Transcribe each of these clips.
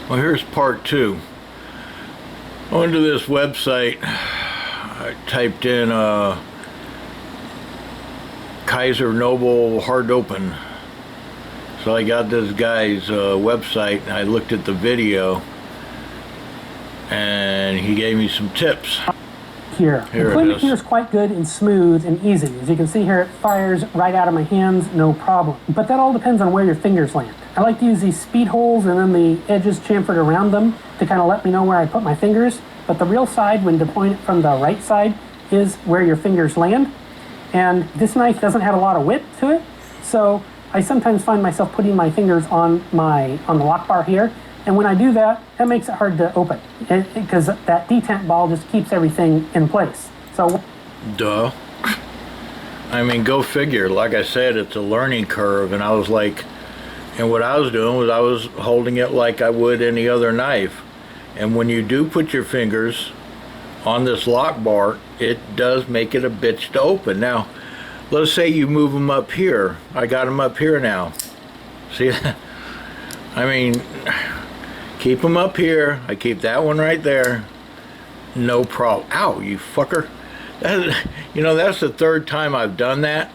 Well, here's part two. I went to this website. I typed in Kizer Noble Hard Open. So I got this guy's website and I looked at the video and he gave me some tips. Here the cleanup here is quite good and smooth and easy. As you can see here, it fires right out of my hands, no problem. But that all depends on where your fingers land. I like to use these speed holes and then the edges chamfered around them to kind of let me know where I put my fingers. But the real side, when deploying it from the right side, is where your fingers land. And this knife doesn't have a lot of width to it, so I sometimes find myself putting my fingers on the lock bar here. And when I do that, that makes it hard to open because that detent ball just keeps everything in place. So, duh. I mean, go figure. Like I said, it's a learning curve, and I was like, and what I was doing was I was holding it like I would any other knife. And when you do put your fingers on this lock bar, it does make it a bitch to open. Now, let's say you move them up here. I got them up here now. See, I mean, keep them up here. I keep that one right there. No problem. Ow, you fucker. You know, that's the third time I've done that.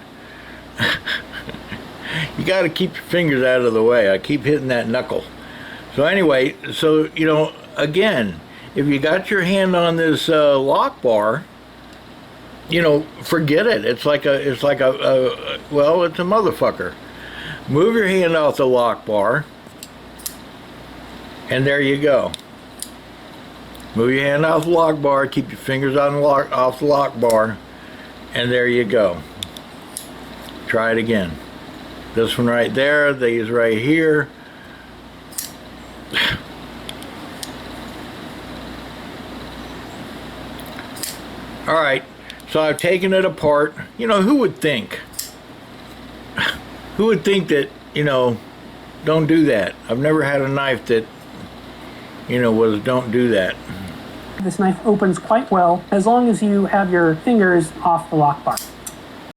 You got to keep your fingers out of the way. I keep hitting that knuckle. So anyway, so, you know, again, if you got your hand on this lock bar, you know, forget it. It's like a well, it's a motherfucker. Move your hand off the lock bar, and there you go. Move your hand off the lock bar, keep your fingers on off the lock bar, and there you go. Try it again. This one right there, these right here. All right, so I've taken it apart. You know, who would think? Who would think that, you know, don't do that? I've never had a knife that, you know, was don't do that. this knife opens quite well as long as you have your fingers off the lock bar.